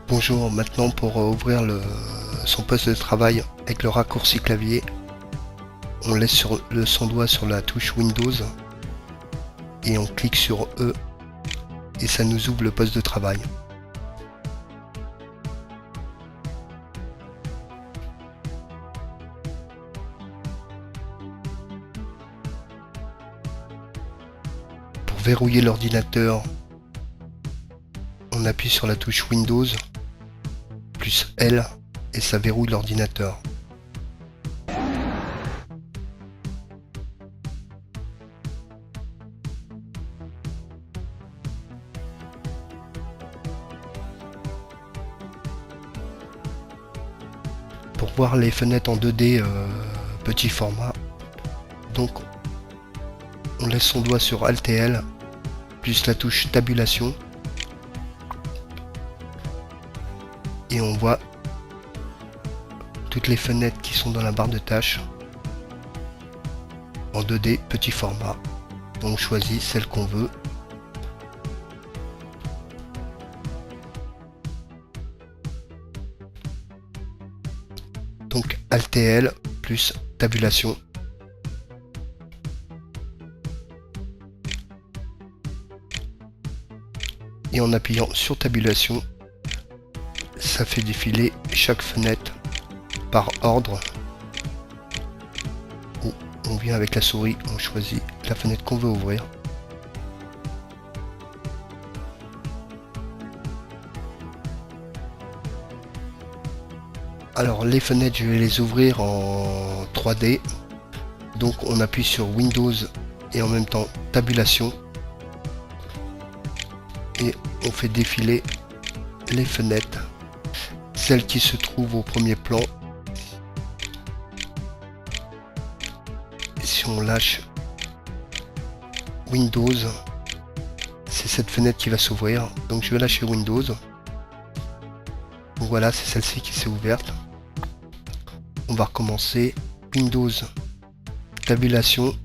Bonjour, maintenant pour ouvrir son poste de travail avec le raccourci clavier, on laisse son doigt sur la touche Windows et on clique sur E et ça nous ouvre le poste de travail. Pour verrouiller l'ordinateur, on appuie sur la touche Windows plus L et ça verrouille l'ordinateur. Pour voir les fenêtres en 2D petit format, donc on laisse son doigt sur Alt et L plus la touche tabulation et on voit toutes les fenêtres qui sont dans la barre de tâches en 2D petit format. On choisit celle qu'on veut. Donc Alt et L plus tabulation. Et en appuyant sur tabulation, ça fait défiler chaque fenêtre par ordre. Où on vient avec la souris, on choisit la fenêtre qu'on veut ouvrir. Alors les fenêtres, je vais les ouvrir en 3D. Donc on appuie sur Windows et en même temps tabulation. Et on fait défiler les fenêtres. Celle qui se trouve au premier plan. Et si on lâche Windows, c'est cette fenêtre qui va s'ouvrir. Donc je vais lâcher Windows. Donc voilà, c'est celle-ci qui s'est ouverte. On va recommencer. Windows, tabulation.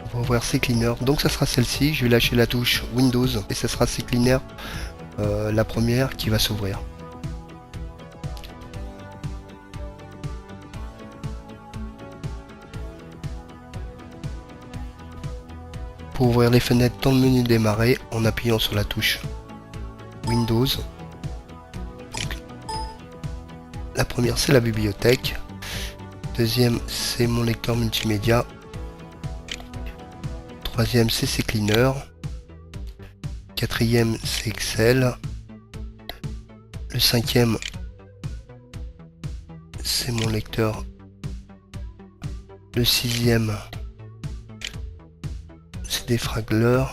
On va ouvrir CCleaner, donc ça sera celle-ci. Je vais lâcher la touche Windows et ça sera CCleaner, la première qui va s'ouvrir. Pour ouvrir les fenêtres dans le menu démarrer, en appuyant sur la touche Windows. Donc, la première c'est la bibliothèque. Deuxième c'est mon lecteur multimédia. Troisième c'est CCleaner. Quatrième c'est Excel. Le cinquième c'est mon lecteur. Le sixième c'est Defragler.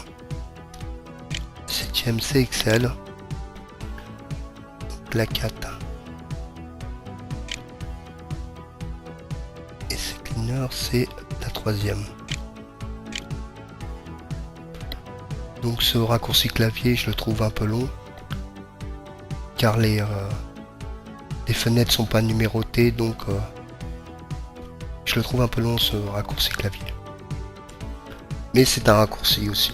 Septième c'est Excel. Donc la 4 et CCleaner c'est la troisième. Donc ce raccourci clavier je le trouve un peu long car les fenêtres sont pas numérotées, donc je le trouve un peu long ce raccourci clavier. Mais c'est un raccourci aussi.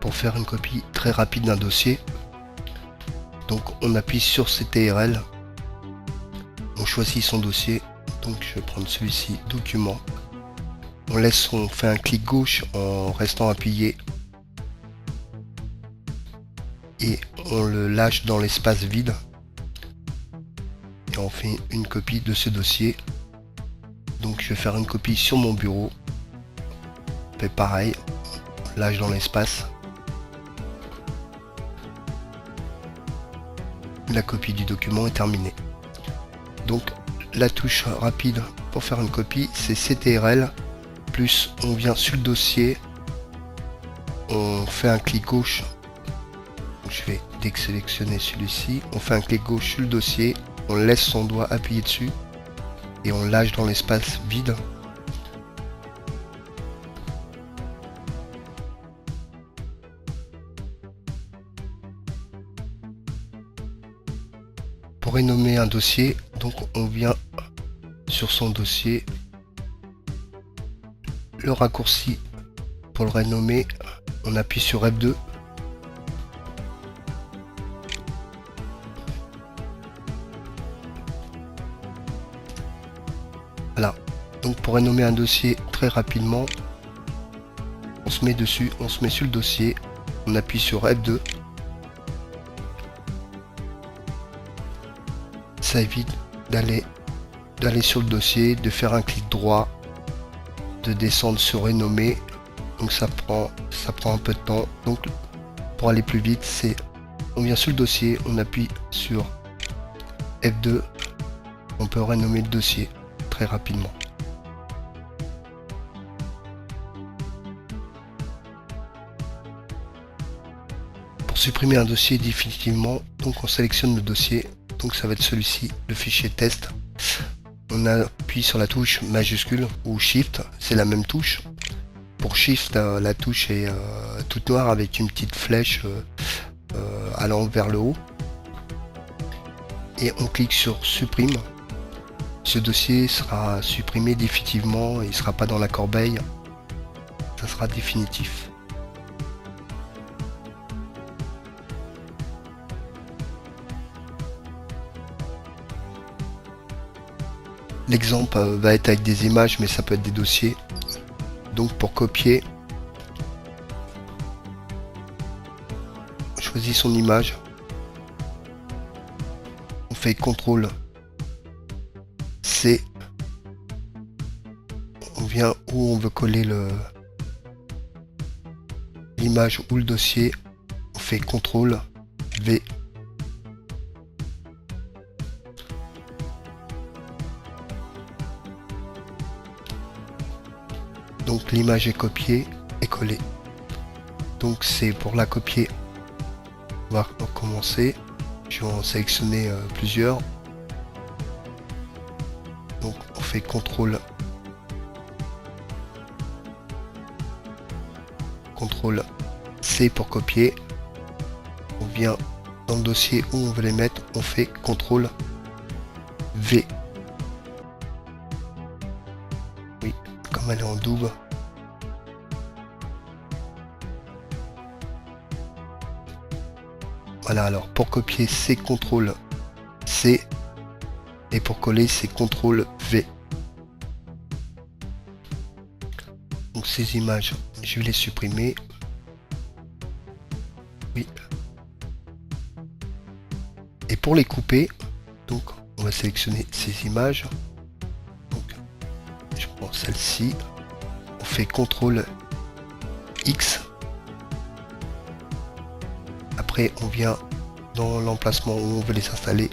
Pour faire une copie très rapide d'un dossier, donc on appuie sur CTRL, on choisit son dossier. Donc je vais prendre celui-ci, document. On fait un clic gauche en restant appuyé et on le lâche dans l'espace vide et on fait une copie de ce dossier. Donc je vais faire une copie sur mon bureau. On fait pareil, on lâche dans l'espace. La copie du document est terminée. Donc la touche rapide pour faire une copie, c'est CTRL plus, on vient sur le dossier, on fait un clic gauche. Je vais désélectionner celui-ci. On fait un clic gauche sur le dossier, on laisse son doigt appuyer dessus et on lâche dans l'espace vide. Pour renommer un dossier, donc on vient sur son dossier, le raccourci pour le renommer, on appuie sur F2. Voilà, donc pour renommer un dossier très rapidement, on se met dessus, on se met sur le dossier, on appuie sur F2. Ça évite d'aller sur le dossier, de faire un clic droit, de descendre sur renommer. Donc ça prend un peu de temps. Donc pour aller plus vite, c'est on vient sur le dossier, on appuie sur F2, on peut renommer le dossier très rapidement. Pour supprimer un dossier définitivement, donc on sélectionne le dossier, donc ça va être celui-ci, le fichier test. On appuie sur la touche majuscule ou Shift, c'est la même touche. Pour Shift, la touche est toute noire avec une petite flèche allant vers le haut. Et on clique sur supprime. Ce dossier sera supprimé définitivement, il ne sera pas dans la corbeille. Ça sera définitif. L'exemple va être avec des images, mais ça peut être des dossiers. Donc pour copier, on choisit son image. On fait CTRL C. On vient où on veut coller l'image ou le dossier. On fait CTRL V. Donc l'image est copiée et collée. Donc c'est pour la copier. On va recommencer. Je vais en sélectionner plusieurs. Donc on fait CTRL C pour copier. On vient dans le dossier où on veut les mettre. On fait CTRL V. Oui, comme elle est en double. Voilà, alors pour copier c'est CTRL C et pour coller c'est CTRL V. Donc ces images, je vais les supprimer. Oui. Et pour les couper, donc on va sélectionner ces images. Donc je prends celle-ci, on fait CTRL X. Après on vient dans l'emplacement où on veut les installer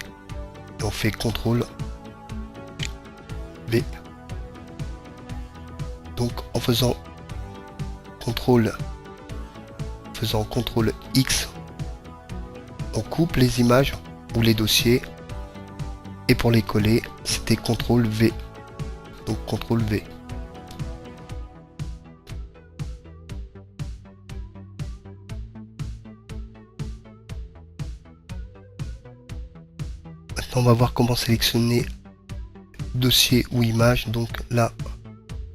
et on fait CTRL V. Donc en faisant CTRL X, on coupe les images ou les dossiers, et pour les coller c'était CTRL V. Donc CTRL V. Maintenant on va voir comment sélectionner dossier ou image. Donc là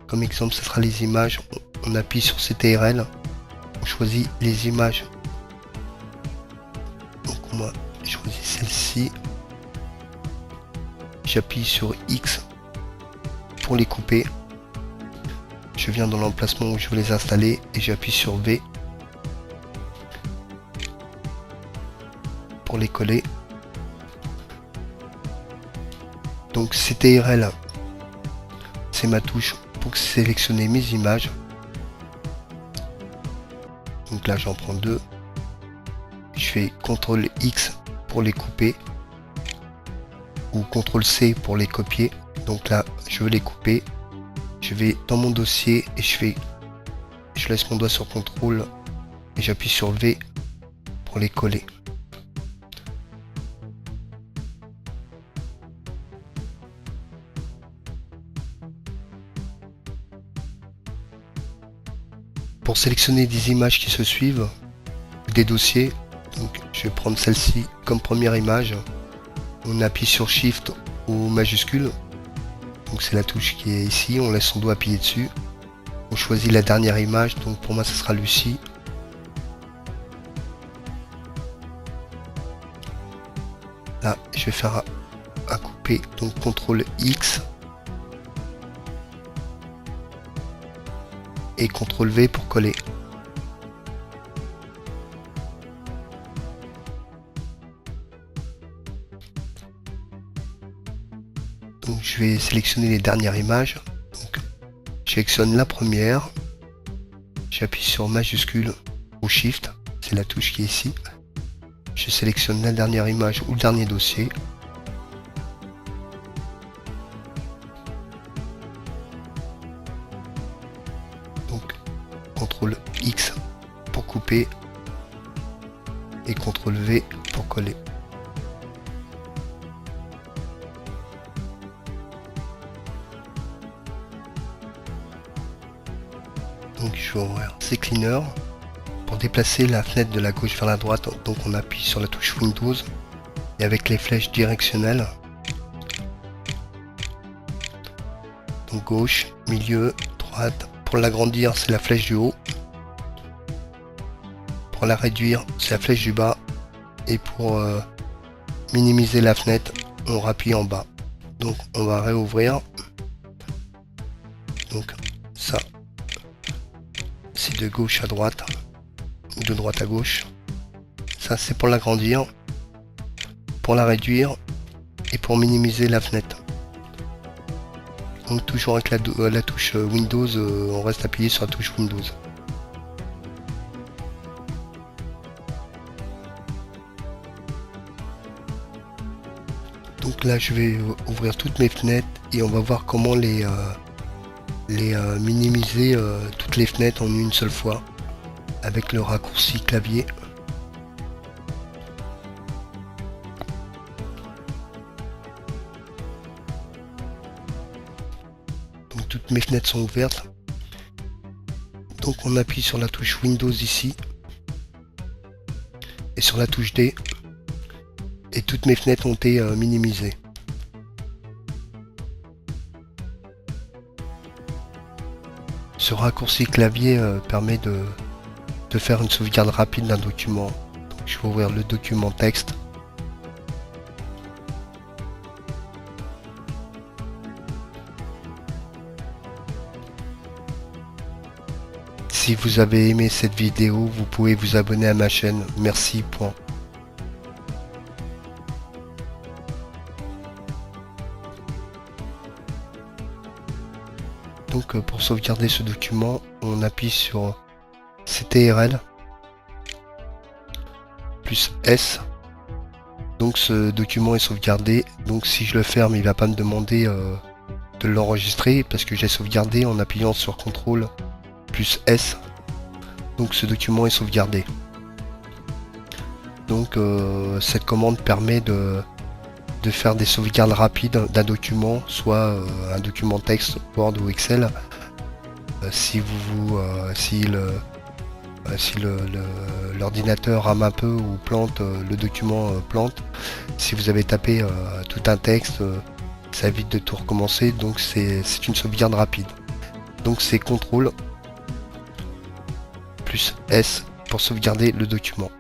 comme exemple ce sera les images. On appuie sur CTRL, on choisit les images. Donc moi je choisis celle-ci, j'appuie sur X pour les couper, je viens dans l'emplacement où je veux les installer et j'appuie sur V pour les coller. Donc CTRL, c'est ma touche pour sélectionner mes images. Donc là j'en prends deux, je fais CTRL X pour les couper ou CTRL C pour les copier. Donc là je veux les couper, je je vais dans mon dossier et je laisse mon doigt sur contrôle et j'appuie sur V pour les coller. Pour sélectionner des images qui se suivent, des dossiers, donc je vais prendre celle-ci comme première image. On appuie sur Shift ou majuscule, donc c'est la touche qui est ici, on laisse son doigt appuyer dessus. On choisit la dernière image, donc pour moi ce sera Lucie. Là je vais faire un couper, donc CTRL X et CTRL V pour coller. Donc je vais sélectionner les dernières images. Donc, je sélectionne la première, j'appuie sur majuscule ou Shift, c'est la touche qui est ici. Je sélectionne la dernière image ou le dernier dossier. Donc CTRL X pour couper et CTRL V pour coller. Donc je vais ouvrir CCleaner. Pour déplacer la fenêtre de la gauche vers la droite, donc on appuie sur la touche Windows et avec les flèches directionnelles. Donc gauche, milieu, droite. Pour l'agrandir, c'est la flèche du haut. Pour la réduire, c'est la flèche du bas. Et pour minimiser la fenêtre, on rappuie en bas. Donc on va réouvrir. Donc ça, c'est de gauche à droite ou de droite à gauche. Ça c'est pour l'agrandir, pour la réduire et pour minimiser la fenêtre. Donc toujours avec la touche Windows, on reste appuyé sur la touche Windows. Donc là je vais ouvrir toutes mes fenêtres et on va voir comment les minimiser toutes les fenêtres en une seule fois avec le raccourci clavier. Donc toutes mes fenêtres sont ouvertes. Donc on appuie sur la touche Windows ici et sur la touche D et toutes mes fenêtres ont été minimisées. Ce raccourci clavier permet de faire une sauvegarde rapide d'un document. Donc, je vais ouvrir le document texte. Si vous avez aimé cette vidéo, vous pouvez vous abonner à ma chaîne. Merci. Donc pour sauvegarder ce document, on appuie sur CTRL plus S. Donc ce document est sauvegardé. Donc si je le ferme, il va pas me demander de l'enregistrer parce que j'ai sauvegardé en appuyant sur CTRL plus S. Donc ce document est sauvegardé. Donc cette commande permet de faire des sauvegardes rapides d'un document, soit un document texte, Word ou Excel. Si l'ordinateur rame un peu ou plante, le document plante. Si vous avez tapé tout un texte, ça évite de tout recommencer. Donc c'est une sauvegarde rapide. Donc c'est CTRL plus S pour sauvegarder le document.